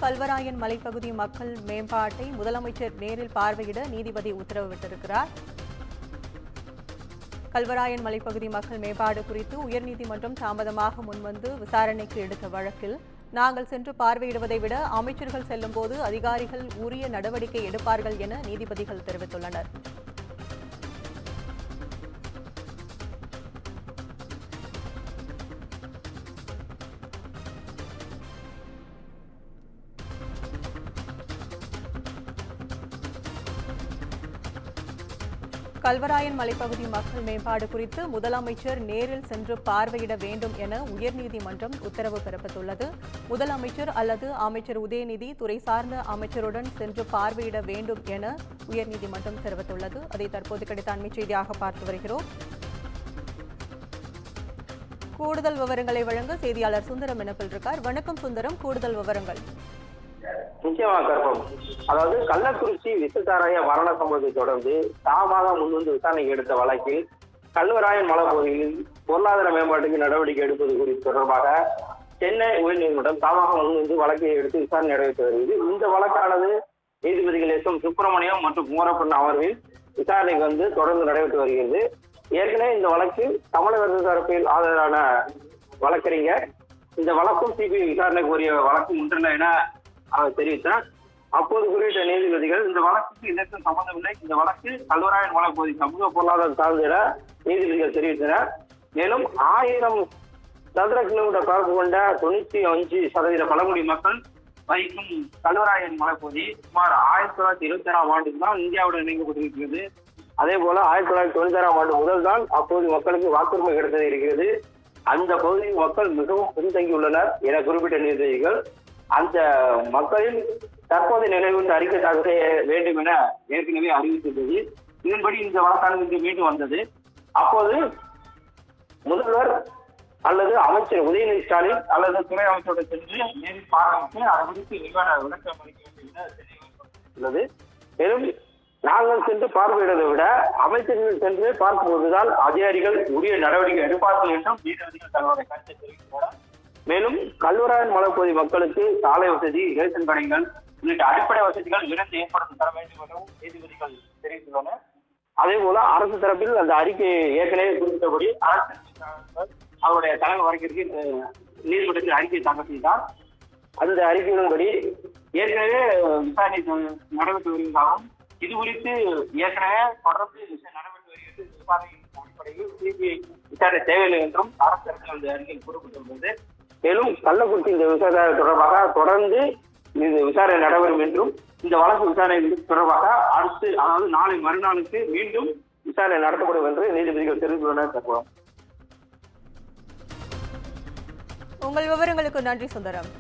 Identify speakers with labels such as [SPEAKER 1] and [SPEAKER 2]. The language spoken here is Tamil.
[SPEAKER 1] கல்வராயன் மலைப்பகுதி மக்கள் மேம்பாட்டை முதலமைச்சர் நேரில் பார்வையிட நீதிபதி உத்தரவிட்டிருக்கிறார். கல்வராயன் மலைப்பகுதி மக்கள் மேம்பாடு குறித்து உயர்நீதிமன்றம் தாமதமாக முன்வந்து விசாரணைக்கு எடுத்த வழக்கில் நாங்கள் சென்று பார்வையிடுவதை விட அமைச்சர்கள் செல்லும்போது அதிகாரிகள் உரிய நடவடிக்கை எடுப்பார்கள் என நீதிபதிகள் தெரிவித்துள்ளனர். கல்வராயன் மலைப்பகுதி மக்கள் மேம்பாடு குறித்து முதலமைச்சர் நேரில் சென்று பார்வையிட வேண்டும் என உயர்நீதிமன்றம் உத்தரவு பிறப்பித்துள்ளது. முதலமைச்சர் அல்லது அமைச்சர் உதயநிதி துறை சார்ந்த அமைச்சருடன் சென்று பார்வையிட வேண்டும் என உயர்நீதிமன்றம் தெரிவித்துள்ளது. அதை தற்போது கிடைத்த அண்மை செய்தியாக பார்த்து வருகிறோம். கூடுதல் விவரங்களை வழங்க செய்தியாளர் சுந்தரம் இணைப்பில் இருக்கார். வணக்கம் சுந்தரம், கூடுதல் விவரங்கள்.
[SPEAKER 2] நிச்சயமாக கற்பம். அதாவது கள்ளக்குறிச்சி விசச்சாராய மரண சம்பவத்தை தொடர்ந்து தாமாக முன்வந்து விசாரணைக்கு எடுத்த வழக்கில் கல்வராயன் மலைப்பகுதியில் பொருளாதார மேம்பாட்டுக்கு நடவடிக்கை எடுப்பது குறித்து தொடர்பாக சென்னை உயர்நீதிமன்றம் தாமாக முன்வந்து வழக்கை எடுத்து விசாரணை நடைபெற்று வருகிறது. இந்த வழக்கானது நீதிபதிகள் எஸ் எம் சுப்பிரமணியம் மற்றும் குமரப்பன் அமர்வில் விசாரணைக்கு தொடர்ந்து நடைபெற்று வருகிறது. ஏற்கனவே இந்த வழக்கில் தமிழக தரப்பில் ஆஜரான வழக்கறிஞர் இந்த வழக்கும் சிபிஐ விசாரணைக்கு உரிய வழக்கு ஒன்றல்ல என அவர் தெரிவித்தார். அப்போது குறிப்பிட்ட நீதிபதிகள் இந்த வழக்குக்கு இதற்கு சம்பந்தமில்லை, இந்த வழக்கு கல்வராயன் மலைப்பகுதி சமூக பொருளாதார சார்ந்த என நீதிபதிகள் தெரிவித்தனர். மேலும் 1000 சதுர கிலோமீட்டர் பரப்பு கொண்ட 95% பழங்குடி மக்கள் வகிக்கும் கல்வராயன் மலைப்பகுதி சுமார் 1926ஆம் ஆண்டுக்கு தான் இந்தியாவுடன் இணைக்கப்பட்டிருக்கிறது. அதே போல 1996ஆம் ஆண்டு முதல் தான் அப்போது மக்களுக்கு வாக்குரிமை கிடைத்தது இருக்கிறது. அந்த பகுதியில் மக்கள் மிகவும் பின்தங்கியுள்ளனர் என குறிப்பிட்ட நீதிபதிகள் அந்த மக்களின் தற்போதைய நிலை குறித்து அறிக்கை தாக்கல் செய்ய வேண்டும் என ஏற்கனவே அறிவித்திருந்தது. இதன்படி இந்த வழக்கானது மீண்டும் வந்தது. அப்போது முதல்வர் அல்லது அமைச்சர் உதயநிதி ஸ்டாலின் அல்லது துறை அமைச்சருடன் சென்று நேரில் பார்வையிட்டு அது குறித்து விரிவான விளக்கம் அளிக்க வேண்டும் என தெரிவிக்கப்பட்டுள்ளது. மேலும் நாங்கள் சென்று பார்வையிடுவதை விட அமைச்சர்கள் சென்று பார்க்கும்போதுதான் அதிகாரிகள் உரிய நடவடிக்கை எடுப்பார்கள் என்றும் நீதிபதிகள் தங்களுடைய கருத்தை தெரிவித்துள்ளனர். மேலும் கல்வராயன் மலைப்பகுதி மக்களுக்கு சாலை வசதி, ரேஷன் கடைகள் உள்ளிட்ட அடிப்படை வசதிகள் விரைந்து ஏற்படுத்தி தர வேண்டும் என்றும் நீதிபதிகள் தெரிவித்துள்ளனர். அதே போல அரசு தரப்பில் அந்த அறிக்கையை ஏற்கனவே குறிப்பிட்டபடி அவருடைய தலைமை வரைக்கிற்கு நீதிமன்றத்தில் அறிக்கை தாக்கல் செய்தார். அந்த அறிக்கையின்படி ஏற்கனவே விசாரணை நடைபெற்று வருவதாகவும் இது குறித்து ஏற்கனவே தொடர்ந்து நடைபெற்று வருகிறது விசாரணையின் அடிப்படையில் சிபிஐ விசாரணை தேவையில்லை என்றும் அரசு தரப்பில் அந்த அறிக்கையில் கூறப்பட்டுள்ளது. மேலும் கள்ளக்குறிச்சி இந்த விசாரணை தொடர்பாக தொடர்ந்து இந்த விசாரணை நடைபெறும் என்றும் இந்த வழக்கு விசாரணை தொடர்பாக அடுத்து அதாவது நாளை மறுநாளுக்கு மீண்டும் விசாரணை நடத்தப்படும் என்று நீதிபதிகள் தெரிவித்துள்ளனர்.
[SPEAKER 1] உங்கள் விவரங்களுக்கு நன்றி சுந்தரம்.